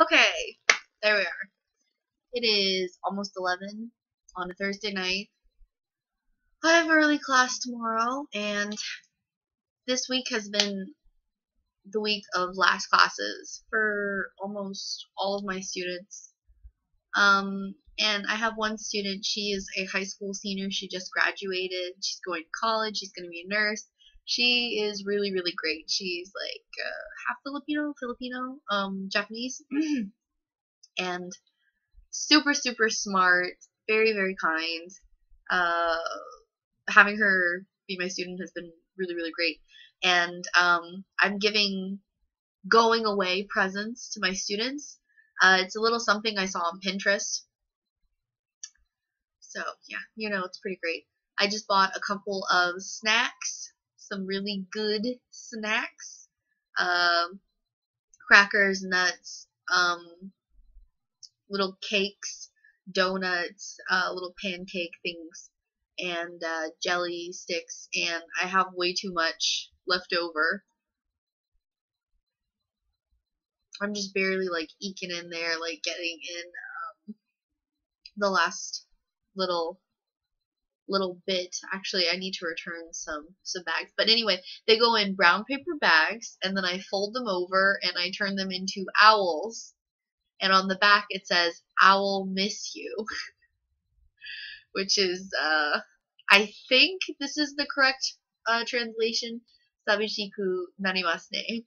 Okay, there we are. It is almost 11 on a Thursday night. I have early class tomorrow, and this week has been the week of last classes for almost all of my students. And I have one student, she is a high school senior, she just graduated, she's going to college, she's going to be a nurse. She is really, really great. She's like half Filipino, Japanese, and super, super smart, very, very kind. Uh, Having her be my student has been really, really great. And I'm giving going away presents to my students. It's a little something I saw on Pinterest. So, yeah, it's pretty great. I just bought a couple of snacks, some really good snacks. Um, Crackers, nuts, little cakes, donuts, little pancake things, and jelly sticks, and I have way too much left over. I'm just barely like eking in there, like getting in the last little bit. Actually, I need to return some bags, but anyway, they go in brown paper bags, and then I fold them over and I turn them into owls, and on the back it says "Owl miss you," which is I think this is the correct translation. Sabishiku narimasu ne.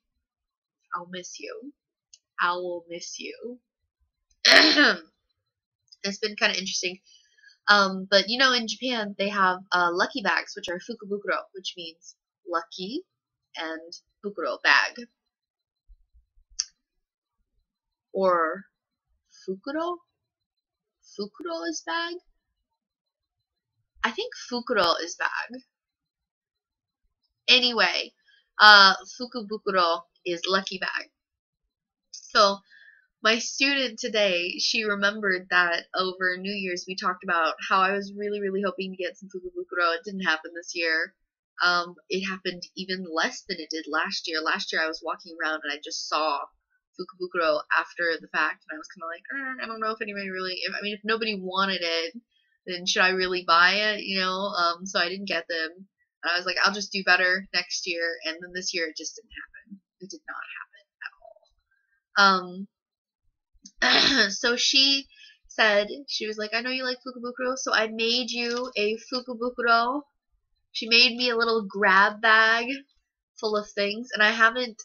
I'll miss you. I will miss you. It's been kind of interesting. But in Japan they have lucky bags, which are fukubukuro, which means lucky, and bukuro, bag, or fukuro. Fukuro is bag. I think fukuro is bag. Anyway, fukubukuro is lucky bag. So my student today, she remembered that over New Year's we talked about how I was really, really hoping to get some fukubukuro. It didn't happen this year. It happened even less than it did last year. Last year I was walking around and I just saw fukubukuro after the fact, and I was kind of like, I don't know if anybody really, if nobody wanted it, then should I really buy it, so I didn't get them. And I was like, I'll just do better next year, and then this year it just didn't happen. It did not happen at all. So she said, she was like, I know you like fukubukuro, so I made you a fukubukuro. She made me a little grab bag full of things, and I haven't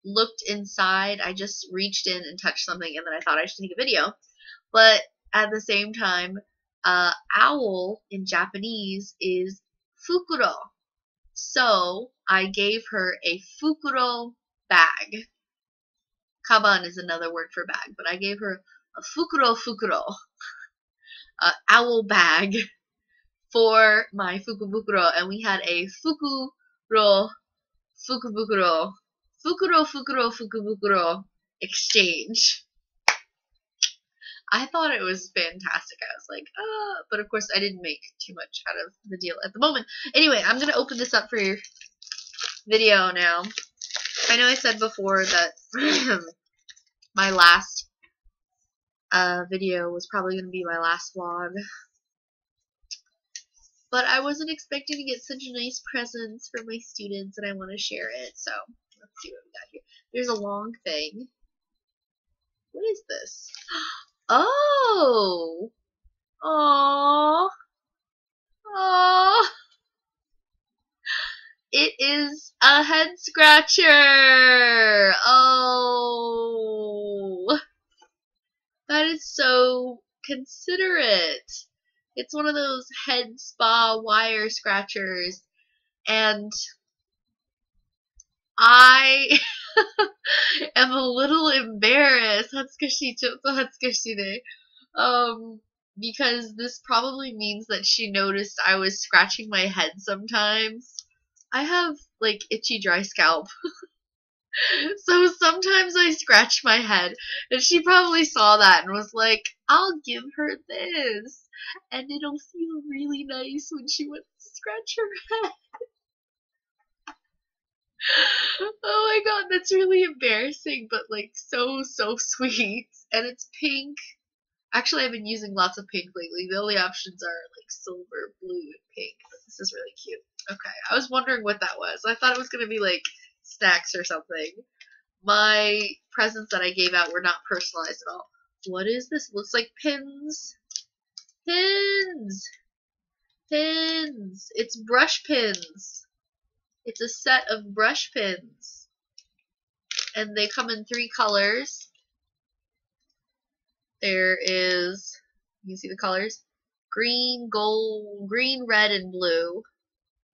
looked inside. I just reached in and touched something, and then I thought I should take a video. But at the same time, owl in Japanese is fukuro. So I gave her a fukuro bag. Kaban is another word for bag, but I gave her a fukuro, owl bag for my fukubukuro, and we had a fukubukuro exchange. I thought it was fantastic. I was like, but of course I didn't make too much out of the deal at the moment. Anyway, I'm going to open this up for your video now. I know I said before that my last video was probably going to be my last vlog. But I wasn't expecting to get such nice presents for my students, and I want to share it. So, let's see what we got here. There's a long thing. What is this? Oh! Aww! Aww! It is a head scratcher! Oh! That is so considerate. It's one of those head spa wire scratchers, and I am a little embarrassed. Because this probably means that she noticed I was scratching my head sometimes. I have like itchy dry scalp. So sometimes I scratch my head, and she probably saw that and was like, I'll give her this, and it'll feel really nice when she wants to scratch her head. Oh my god, that's really embarrassing, but like so sweet. And it's pink. Actually, I've been using lots of pink lately. The only options are like silver, blue, and pink. But this is really cute. Okay, I was wondering what that was. I thought it was gonna be like snacks or something. My presents that I gave out were not personalized at all. What is this? Looks like pins. Pins! Pins! It's brush pins. It's a set of brush pins. And they come in 3 colors. There is, you can see the colors? Green, gold, green, red, and blue.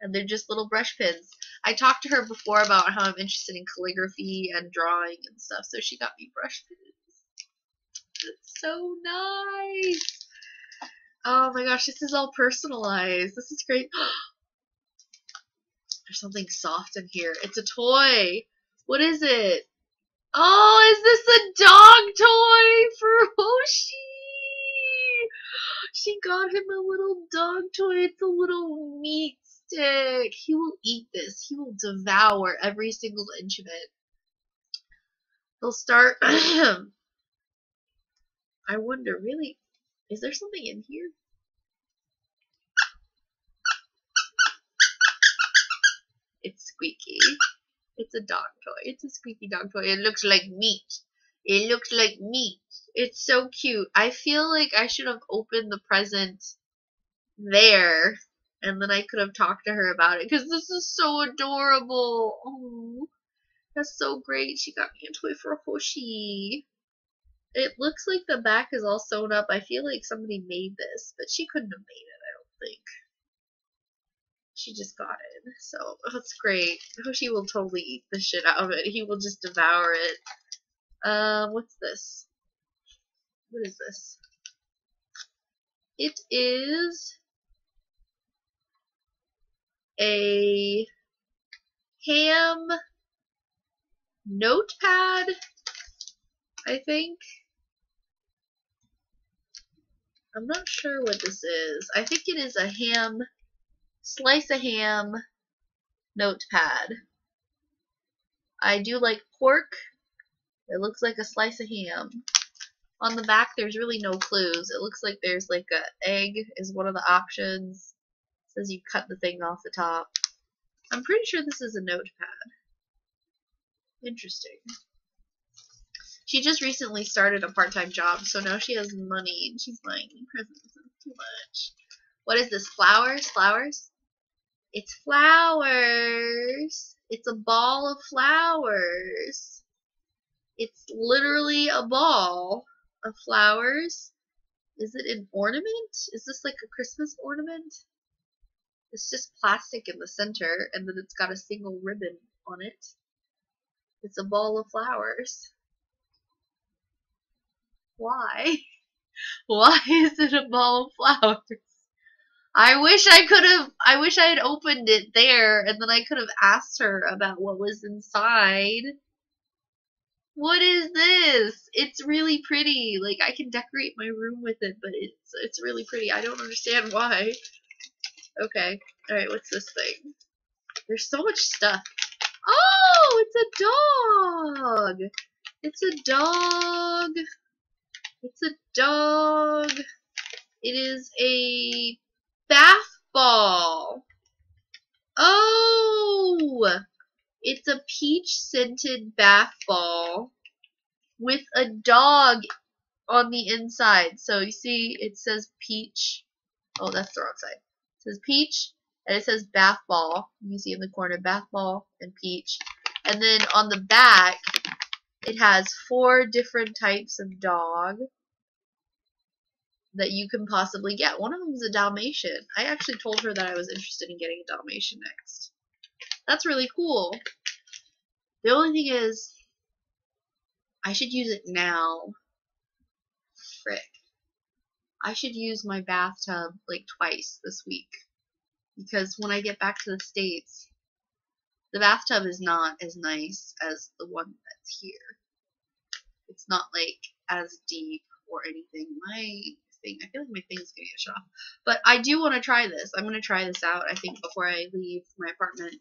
And they're just little brush pins. I talked to her before about how I'm interested in calligraphy and drawing and stuff, so she got me brush pins. It's so nice. Oh my gosh, this is all personalized. This is great. There's something soft in here. It's a toy. What is it? Oh, is this a dog toy for Hoshi? She got him a little dog toy. It's a little meat stick. He will eat this. He will devour every single inch of it. He'll start. I wonder, really, is there something in here? It's squeaky. It's a dog toy. It's a squeaky dog toy. It looks like meat. It looks like meat. It's so cute. I feel like I should have opened the present there, and then I could have talked to her about it, because this is so adorable. Oh, that's so great. She got me a toy for Hoshi. It looks like the back is all sewn up. I feel like somebody made this, but she couldn't have made it, I don't think. She just got it, so that's great. Hoshi will totally eat the shit out of it. He will just devour it. What's this? What is this? It is a ham notepad, I think. I'm not sure what this is. I think it is a ham, slice of ham notepad. I do like pork. It looks like a slice of ham. On the back, there's really no clues. It looks like there's like a egg is one of the options. It says you cut the thing off the top. I'm pretty sure this is a notepad. Interesting. She just recently started a part-time job, so now she has money and she's buying me presents. It's too much. What is this? Flowers? Flowers? It's flowers. It's a ball of flowers. It's literally a ball of flowers. Is it an ornament? Is this like a Christmas ornament? It's just plastic in the center, and then it's got a single ribbon on it. It's a ball of flowers. Why? Why is it a ball of flowers? I wish I had opened it there, and then I could have asked her about what was inside. What is this? It's really pretty. Like, I can decorate my room with it, but it's really pretty. I don't understand why. Okay. Alright, what's this thing? There's so much stuff. Oh, it's a dog. It's a dog. It's a dog. It is a bath ball. Oh! It's a peach-scented bath ball with a dog on the inside. So you see it says peach. Oh, that's the wrong side. It says peach, and it says bath ball. You see in the corner bath ball and peach. And then on the back, it has 4 different types of dog that you can possibly get. One of them is a Dalmatian. I actually told her that I was interested in getting a Dalmatian next. That's really cool. The only thing is, I should use it now. Frick. I should use my bathtub like twice this week. Because when I get back to the States, the bathtub is not as nice as the one that's here. It's not like as deep or anything. I feel like my thing's gonna get shut off. But I do want to try this. I'm gonna try this out, I think, before I leave my apartment.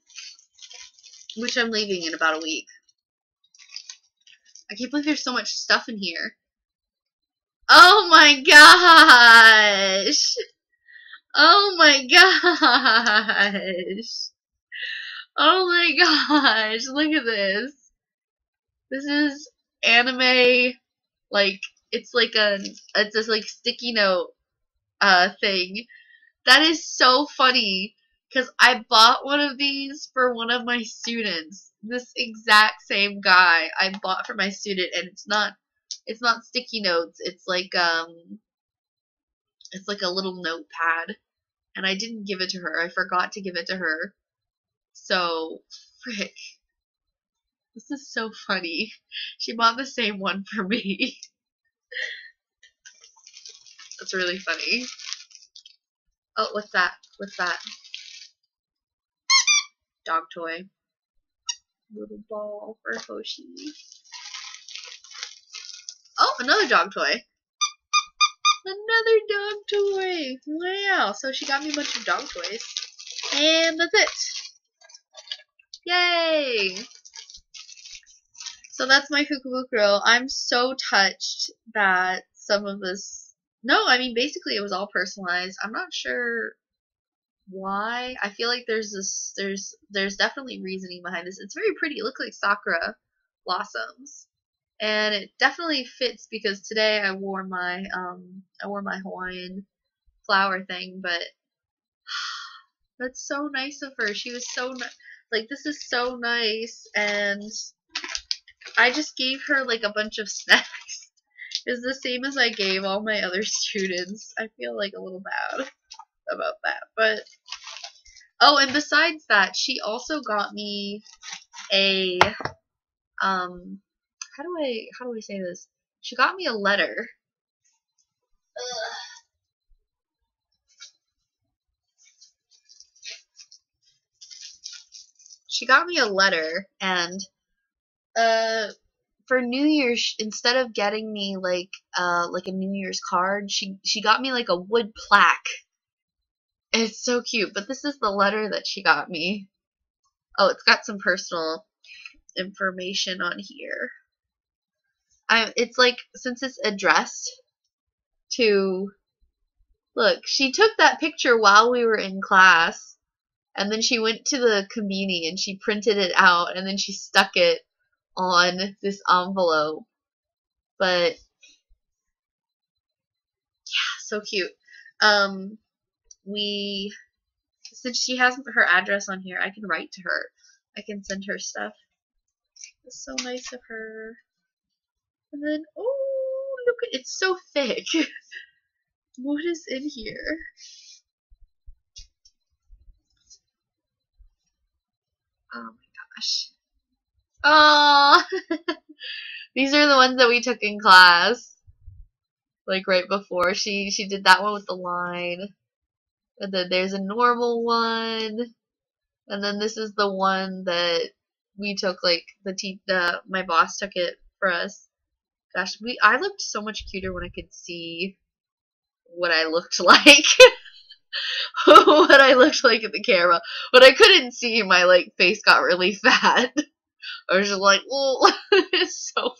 which I'm leaving in about a week. I can't believe there's so much stuff in here. Oh my gosh! Oh my gosh! Oh my gosh! Look at this. This is anime, like, it's this like sticky note thing. That is so funny, because I bought one of these for one of my students. This exact same guy I bought for my student, and it's not sticky notes. It's like a little notepad, and I didn't give it to her. I forgot to give it to her. So, frick. This is so funny. She bought the same one for me. That's really funny. Oh, what's that? What's that? Dog toy. Little ball for Hoshi. Oh, another dog toy. Another dog toy. Wow. So she got me a bunch of dog toys. And that's it. Yay. So that's my Fukubukuro. I'm so touched that some of this... No, I mean, basically it was all personalized. I'm not sure why. I feel like there's definitely reasoning behind this. It's very pretty. It looks like sakura blossoms. And it definitely fits because today I wore my Hawaiian flower thing, but that's so nice of her. She was so like, this is so nice, and I just gave her like a bunch of snacks. It's the same as I gave all my other students. I feel like a little bad about that, but oh, and besides that, she also got me a how do I say this? She got me a letter. She got me a letter, and for New Year's, instead of getting me like a New Year's card, she got me like a wood plaque. It's so cute. But this is the letter that she got me. Oh, it's got some personal information on here. It's like, since it's addressed to, look, she took that picture while we were in class, and then she went to the conveni and she printed it out, and then she stuck it on this envelope. But yeah, so cute. Since she has her address on here, I can write to her. I can send her stuff. It's so nice of her. And then, oh, look, it's so thick. What is in here? Oh my gosh. Oh, these are the ones that we took in class. Like right before. She did that one with the line. And then there's a normal one. And then this is the one that we took, like my boss took it for us. Gosh, I looked so much cuter when I could see what I looked like. What I looked like in the camera. When I couldn't see, my like face got really fat. I was just like, oh, it's so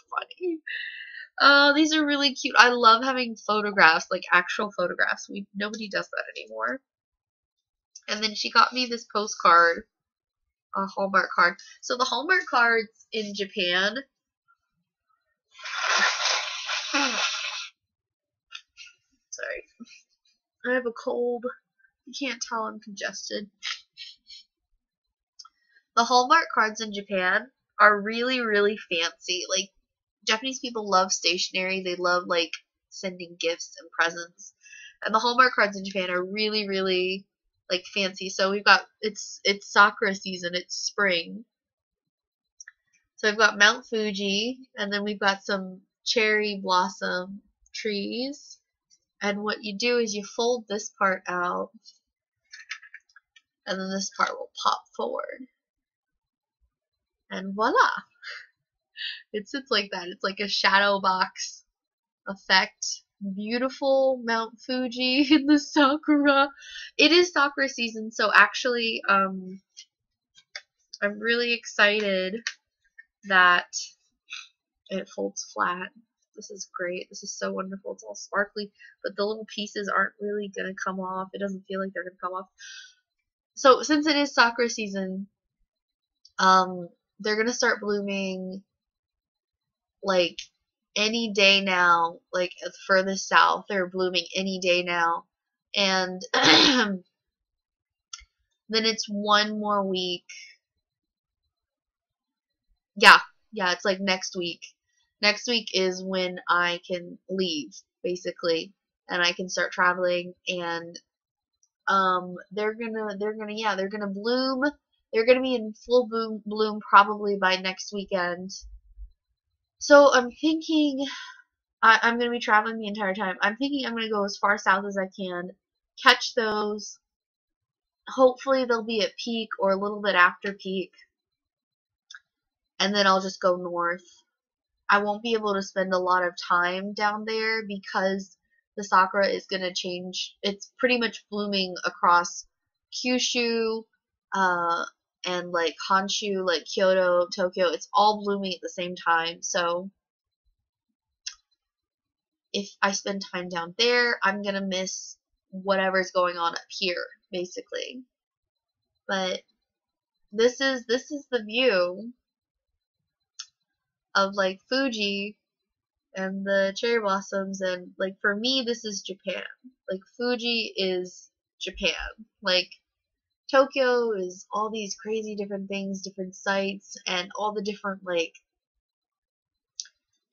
funny. These are really cute. I love having photographs, like actual photographs. Nobody does that anymore. And then she got me this postcard, a Hallmark card. So the Hallmark cards in Japan, sorry, I have a cold. You can't tell I'm congested. The Hallmark cards in Japan are really, really fancy. Like, Japanese people love stationery. They love, like, sending gifts and presents. And the Hallmark cards in Japan are really, really, like, fancy. So we've got, it's sakura season. It's spring. So we've got Mount Fuji, and then we've got some cherry blossom trees. And what you do is you fold this part out, and then this part will pop forward. And voila! It sits like that. It's like a shadow box effect. Beautiful Mount Fuji in the sakura. It is sakura season, so actually, I I'm really excited that it folds flat. This is great. This is so wonderful. It's all sparkly, but the little pieces aren't really going to come off. It doesn't feel like they're going to come off. So since it is sakura season, they're going to start blooming like any day now. Like further south, they're blooming any day now. And then it's one more week. Yeah, it's like next week. Next week is when I can leave, basically, and I can start traveling. And they're gonna bloom. They're gonna be in full bloom probably by next weekend. So I'm thinking I'm gonna be traveling the entire time. I'm thinking I'm gonna go as far south as I can, catch those. Hopefully they'll be at peak or a little bit after peak, and then I'll just go north. I won't be able to spend a lot of time down there because the sakura is going to change. It's pretty much blooming across Kyushu, and like Honshu, like Kyoto, Tokyo. It's all blooming at the same time. So if I spend time down there, I'm going to miss whatever's going on up here, basically. But this is the view of like Fuji and the cherry blossoms, and like for me this is Japan. Like Fuji is Japan. Like Tokyo is all these crazy different things, different sites, and all the different like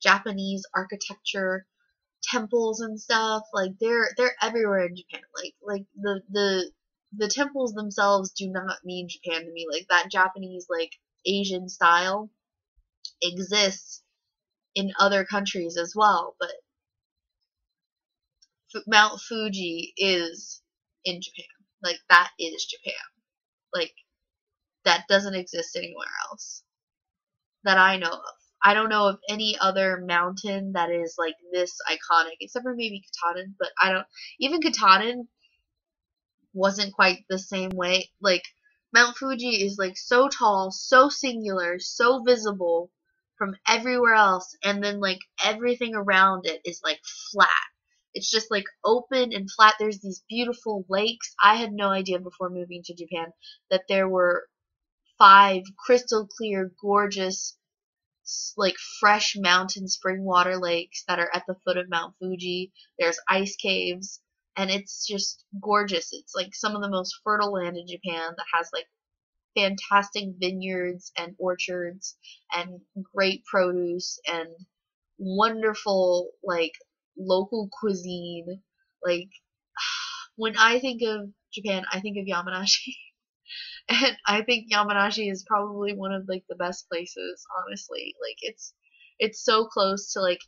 Japanese architecture, temples and stuff. Like they're everywhere in Japan. Like the temples themselves do not mean Japan to me. Like that Japanese like Asian style exists in other countries as well, but Mount Fuji is in Japan. Like that is Japan. Like that doesn't exist anywhere else that I know of. I don't know of any other mountain that is like this iconic, except for maybe Katanen, but I don't. Even Katanen wasn't quite the same way. Like Mount Fuji is like so tall, so singular, so visible from everywhere else, and then like everything around it is like flat. It's just like open and flat. There's these beautiful lakes. I had no idea before moving to Japan that there were 5 crystal clear, gorgeous, like fresh mountain spring water lakes that are at the foot of Mount Fuji. There's ice caves, and it's just gorgeous. It's like some of the most fertile land in Japan that has like fantastic vineyards and orchards and great produce and wonderful like local cuisine. Like when I think of Japan, I think of Yamanashi. And I think Yamanashi is probably one of like the best places, honestly. Like it's so close to like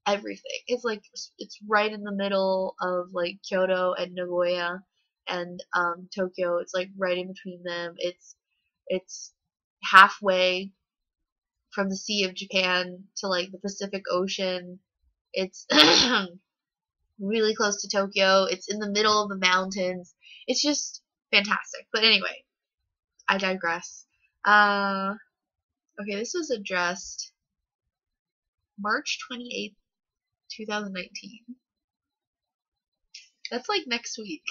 everything. It's like it's right in the middle of like Kyoto and Nagoya and Tokyo. It's like right in between them. It's halfway from the Sea of Japan to like the Pacific Ocean. It's really close to Tokyo. It's in the middle of the mountains. It's just fantastic. But anyway, I digress. Okay, this was addressed March 28th, 2019. That's like next week.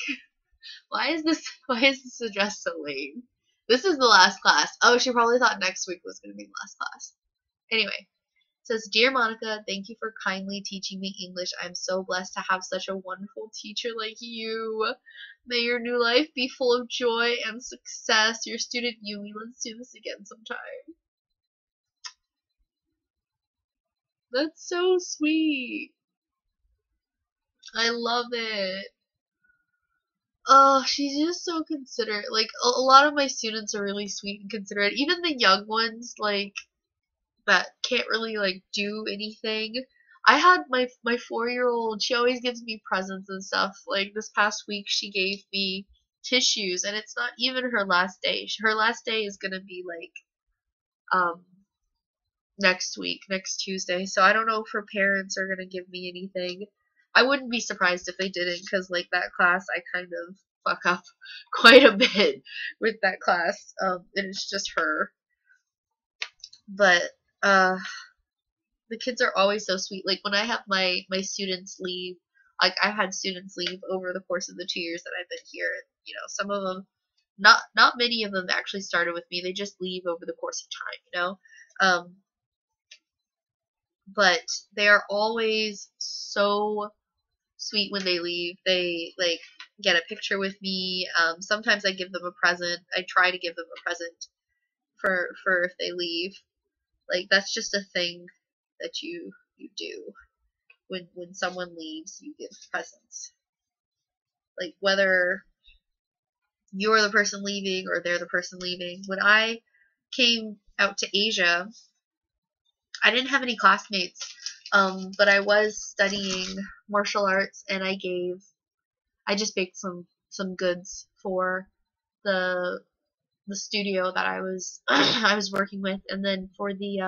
Why is this addressed so late? This is the last class. Oh, she probably thought next week was going to be the last class. Anyway, it says, Dear Monica, thank you for kindly teaching me English. I'm so blessed to have such a wonderful teacher like you. May your new life be full of joy and success. Your student Yumi. Let's do this again sometime. That's so sweet. I love it. Oh, she's just so considerate. Like, a lot of my students are really sweet and considerate. Even the young ones, like, that can't really, like, do anything. I had my 4-year-old, she always gives me presents and stuff. Like, this past week, she gave me tissues, and it's not even her last day. Her last day is gonna be, like, next week, next Tuesday. So I don't know if her parents are gonna give me anything. I wouldn't be surprised if they didn't, because, like, that class, I kind of fuck up quite a bit with that class. And it's just her. But the kids are always so sweet. Like when I have my students leave, like I've had students leave over the course of the 2 years that I've been here. You know, some of them, not many of them actually started with me. They just leave over the course of time. You know, but they are always so sweet when they leave. They like get a picture with me. Sometimes I give them a present. I try to give them a present for if they leave. Like that's just a thing that you do when someone leaves. You give presents. Like whether you're the person leaving or they're the person leaving. When I came out to Asia, I didn't have any classmates, but I was studying martial arts, and I just baked some goods for the studio that I was I was working with, and then for the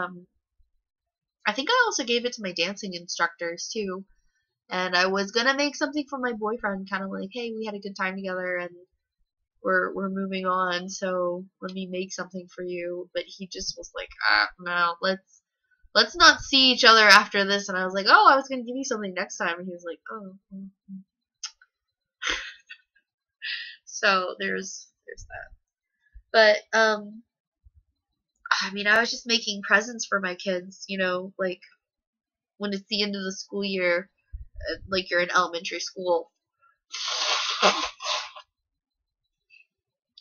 I think I also gave it to my dancing instructors too. And I was gonna make something for my boyfriend, kind of like, hey, we had a good time together, and we're moving on, so let me make something for you. But he just was like, no, let's not see each other after this. And I was like, oh, I was gonna give you something next time, and he was like, oh. So there's that. But I mean, I was just making presents for my kids, you know, like when it's the end of the school year, like you're in elementary school,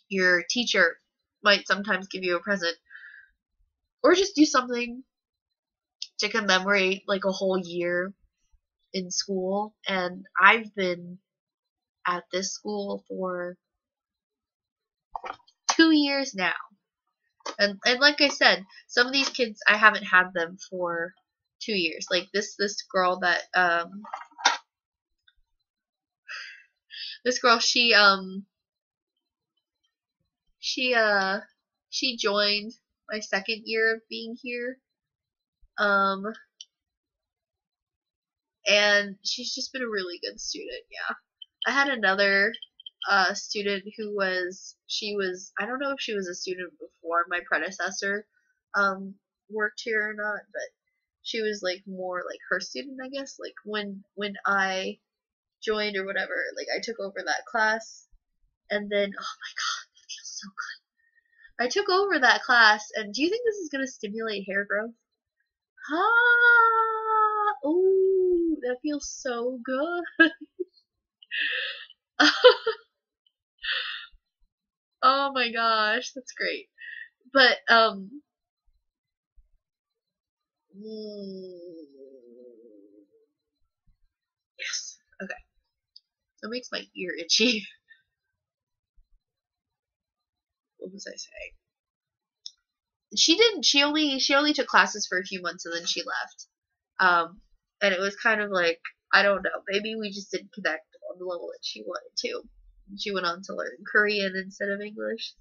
your teacher might sometimes give you a present, or just do something to commemorate like a whole year in school. And I've been at this school for 2 years now. And like I said, some of these kids I haven't had them for 2 years. Like this girl that she joined my second year of being here. And she's just been a really good student. Yeah. I had another student who I don't know if she was a student before my predecessor worked here or not, but she was like more like her student, I guess. Like when I joined or whatever, like I took over that class, and then oh my god, that feels so good. I took over that class, and do you think this is gonna stimulate hair growth? Ah, oh, that feels so good. Oh my gosh, that's great. But mm, yes. Okay. That makes my ear itchy. What was I saying? She didn't. She only took classes for a few months, and then she left. And it was kind of like, I don't know. Maybe we just didn't connect on the level that she wanted to. She went on to learn Korean instead of English.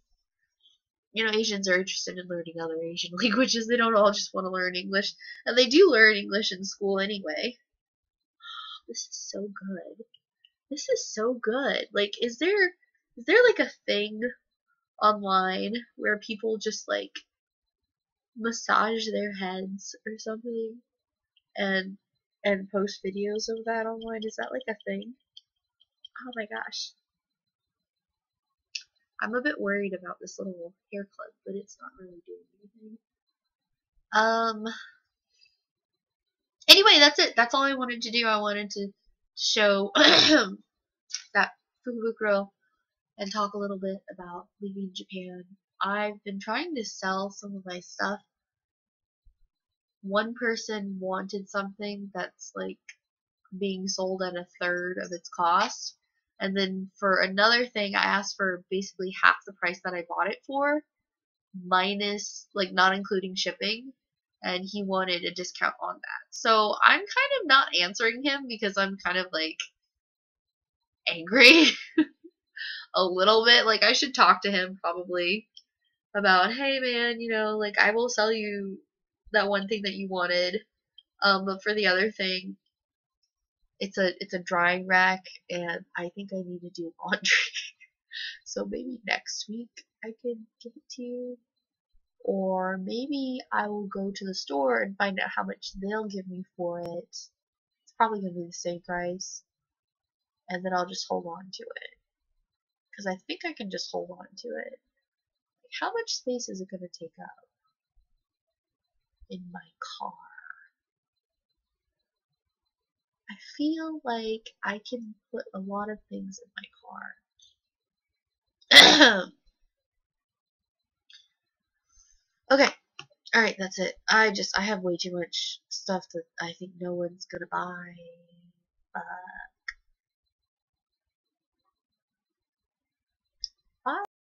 You know, Asians are interested in learning other Asian languages. They don't all just want to learn English, and they do learn English in school anyway. This is so good. This is so good. Like, is there like a thing online where people just like massage their heads or something and post videos of that online? Is that like a thing? Oh my gosh. I'm a bit worried about this little hair clip, but it's not really doing anything. Anyway, that's it. That's all I wanted to do. I wanted to show that Fukuro and talk a little bit about leaving Japan. I've been trying to sell some of my stuff. One person wanted something that's like being sold at a third of its cost. And then for another thing, I asked for basically half the price that I bought it for, minus, like, not including shipping. And he wanted a discount on that. So I'm kind of not answering him because I'm kind of like angry a little bit. Like, I should talk to him probably about, hey man, you know, like I will sell you that one thing that you wanted. But for the other thing, it's a drying rack, and I think I need to do laundry. So maybe next week I can give it to you. Or maybe I will go to the store and find out how much they'll give me for it. It's probably going to be the same price. And then I'll just hold on to it. Because I think I can just hold on to it. How much space is it going to take up in my car? I feel like I can put a lot of things in my car. Okay. Alright, that's it. I have way too much stuff that I think no one's gonna buy. Uh, bye.